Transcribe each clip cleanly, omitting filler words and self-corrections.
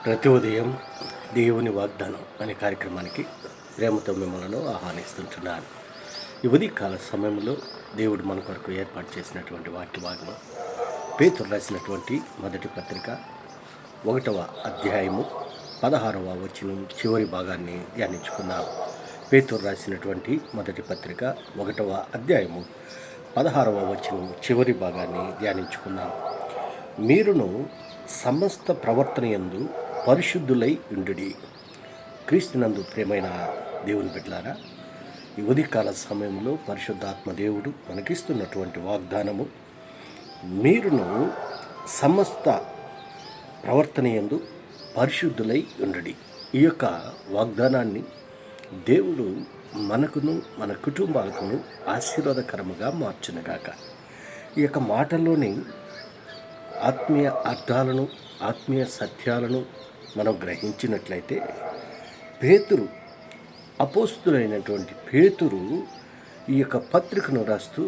ప్రతి ఉదయం దేవుని వాగ్దానం అనే కార్యక్రమానికి ప్రేమతో మిమ్మల్ని ఆహ్వానిస్తుంటున్నాను. ఈ ఉదయకాల సమయంలో దేవుడు మన కొరకు ఏర్పాటు చేసినటువంటి వాక్య భాగము పేతురు రాసినటువంటి మొదటి పత్రిక 1వ అధ్యాయము 16వ వచనం చివరి భాగాన్ని ధ్యానించుకుందాం. పేతురు రాసినటువంటి మొదటి పత్రిక 1వ అధ్యాయము 16వ వచనం చివరి భాగాన్ని ధ్యానించుకుందాం. మీరును సమస్త ప్రవర్తన యందు పరిశుద్ధులై ఉండుడి. క్రీస్తునందు ప్రియమైన దేవుని బిడ్డలారా, ఈ ఉదయకాల సమయంలో పరిశుద్ధాత్మ దేవుడు మనకిస్తున్నటువంటి వాగ్దానము, మీరును సమస్త ప్రవర్తన యందు పరిశుద్ధులై ఉండుడి. ఈ యొక్క వాగ్దానాన్ని దేవుడు మనకును మన కుటుంబాలకును ఆశీర్వాదకరముగా మార్చునుగాక. ఈ యొక్క మాటల్లోని ఆత్మీయ అర్థాలను, ఆత్మీయ సత్యాలను మనం గ్రహించినట్లయితే, పేతురు, అపోస్తులైనటువంటి పేతురు ఈ యొక్క పత్రికను రాస్తూ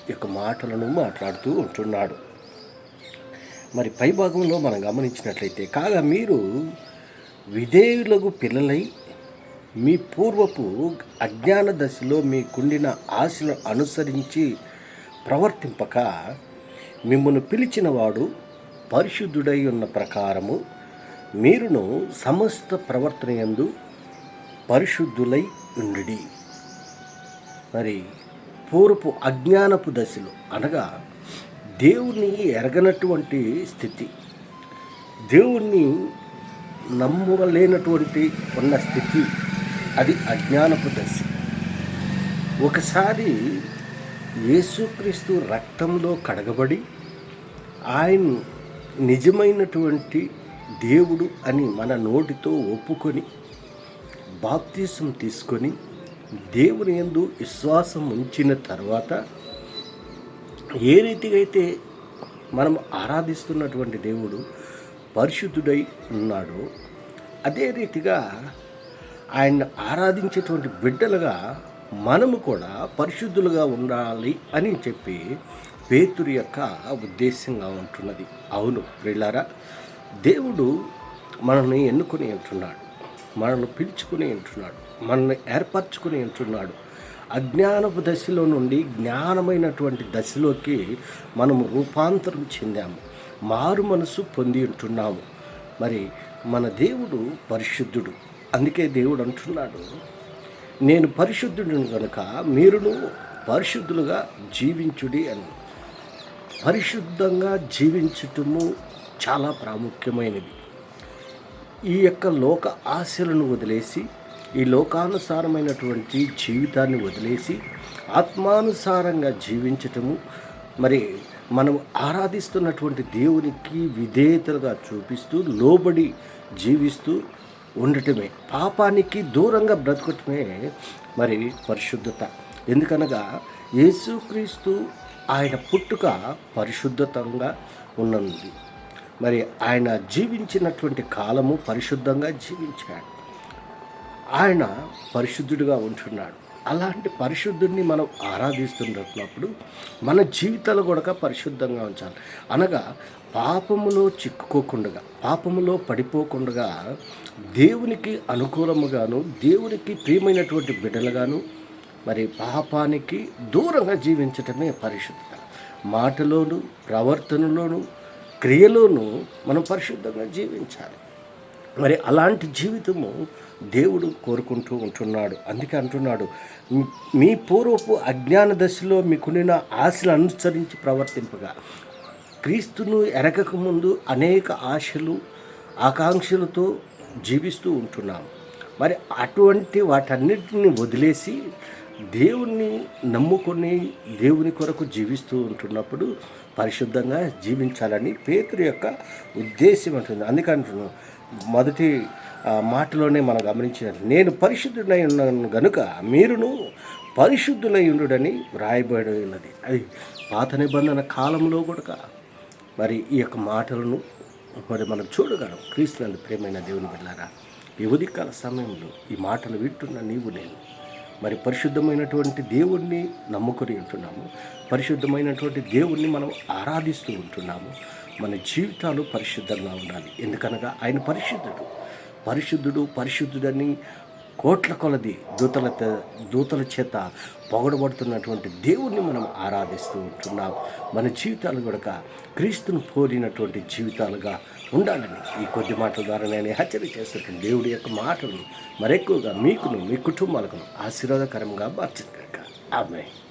ఈ యొక్క మాటలను మాట్లాడుతూ ఉంటున్నాడు. మరి పై భాగంలో మనం గమనించినట్లయితే, కాగా మీరు విధేయులకు పిల్లలై మీ పూర్వపు అజ్ఞాన దశలో మీకుండిన ఆశను అనుసరించి ప్రవర్తింపక, మిమ్మల్ని పిలిచిన వాడు పరిశుద్ధుడై ఉన్న ప్రకారము మీరును సమస్త ప్రవర్తన యందు పరిశుద్ధులై ఉండుడి. మరి పూర్వపు అజ్ఞానపు దశలో, అనగా దేవుణ్ణి ఎరగనటువంటి స్థితి, దేవుణ్ణి నమ్మలేనటువంటి ఉన్న స్థితి, అది అజ్ఞానపు దశ. ఒకసారి యేసుక్రీస్తు రక్తంలో కడగబడి ఆయన నిజమైనటువంటి దేవుడు అని మన నోటితో ఒప్పుకొని బాప్తిసం తీసుకొని దేవుని యందు విశ్వాసం ఉంచిన తర్వాత, ఏ రీతిగా అయితే మనం ఆరాధిస్తున్నటువంటి దేవుడు పరిశుద్ధుడై ఉన్నాడో, అదే రీతిగా ఆయన ఆరాధించేటువంటి బిడ్డలుగా మనము కూడా పరిశుద్ధులుగా ఉండాలి అని చెప్పి పేతురు యొక్క ఉద్దేశంగా ఉంటున్నది. అవును ప్రియులారా, దేవుడు మనల్ని ఎన్నుకొని ఉంటున్నాడు, మనల్ని పిలుచుకుని ఉంటున్నాడు, మనల్ని ఏర్పరచుకుని ఉంటున్నాడు. అజ్ఞానపు దశలో నుండి జ్ఞానమైనటువంటి దశలోకి మనము రూపాంతరం చెందాము, మారు మనసు పొంది ఉంటున్నాము. మరి మన దేవుడు పరిశుద్ధుడు. అందుకే దేవుడు అంటున్నాడు, నేను పరిశుద్ధుడిని కనుక మీరును పరిశుద్ధులుగా జీవించుడి అని. పరిశుద్ధంగా జీవించటము చాలా ప్రాముఖ్యమైనది. ఈ యొక్క లోక ఆశలను వదిలేసి, ఈ లోకానుసారమైనటువంటి జీవితాన్ని వదిలేసి ఆత్మానుసారంగా జీవించటము, మరి మనం ఆరాధిస్తున్నటువంటి దేవునికి విధేయతలుగా చూపిస్తూ లోబడి జీవిస్తూ ఉండటమే, పాపానికి దూరంగా బ్రతకటమే మరి పరిశుద్ధత. ఎందుకనగా యేసుక్రీస్తు ఆయన పుట్టుక పరిశుద్ధతంగా ఉన్నది. మరి ఆయన జీవించినటువంటి కాలము పరిశుద్ధంగా జీవించాడు, ఆయన పరిశుద్ధుడిగా ఉంటున్నాడు. అలాంటి పరిశుద్ధుడిని మనం ఆరాధిస్తున్నప్పుడు మన జీవితాలు కూడా పరిశుద్ధంగా ఉంచాలి. అనగా పాపములో చిక్కుకోకుండా, పాపములో పడిపోకుండా, దేవునికి అనుకూలముగాను, దేవునికి ప్రియమైనటువంటి బిడ్డలుగాను, మరి పాపానికి దూరంగా జీవించటమే పరిశుద్ధత. మాటలోను, ప్రవర్తనలోను, క్రియలోను మనం పరిశుద్ధంగా జీవించాలి. మరి అలాంటి జీవితము దేవుడు కోరుకుంటూ ఉంటున్నాడు. అందుకే అంటున్నాడు, మీ పూర్వపు అజ్ఞాన దశలో మీకున్న ఆశలు అనుసరించి ప్రవర్తింపగా. క్రీస్తును ఎరగకముందు అనేక ఆశలు, ఆకాంక్షలతో జీవిస్తూ ఉంటున్నాము. మరి అటువంటి వాటన్నిటిని వదిలేసి దేవుణ్ణి నమ్ముకొని దేవుని కొరకు జీవిస్తూ ఉంటున్నప్పుడు పరిశుద్ధంగా జీవించాలని పేతురు యొక్క ఉద్దేశం ఉంటుంది. అందుకంటున్నాను, మొదటి మాటలోనే మనం గమనించినట్లు, నేను పరిశుద్ధుడై ఉన్నాను గనుక మీరును పరిశుద్ధులై ఉండుడని వ్రాయబడి ఉన్నది. అది పాత నిబంధన కాలంలో కూడా మరి ఈ యొక్క మాటలను మరి మనం చూడగలం. క్రీస్తునందు ప్రియమైన దేవుని బిడ్డలారా, ఈ ఉదయకాల సమయంలో ఈ మాటలు వింటున్న నీవు నేను మరి పరిశుద్ధమైనటువంటి దేవుణ్ణి నమ్ముకొని ఉంటున్నాము, పరిశుద్ధమైనటువంటి దేవుణ్ణి మనం ఆరాధిస్తూ ఉంటున్నాము. మన జీవితాలు పరిశుద్ధంగా ఉండాలి. ఎందుకనగా ఆయన పరిశుద్ధుడని కోట్ల కొలది దూతల చేత పొగడబడుతున్నటువంటి దేవుణ్ణి మనం ఆరాధిస్తూ ఉంటున్నాం. మన జీవితాలు కూడా క్రీస్తును పోలినటువంటి జీవితాలుగా ఉండాలని ఈ కొద్ది మాటల ద్వారా నేను హెచ్చరిక చేస్తున్నటువంటి దేవుడి యొక్క మాటలు మరెక్కువగా మీకును మీ కుటుంబాలకు ఆశీర్వాదకరంగా మార్చింది. ఆమేన్.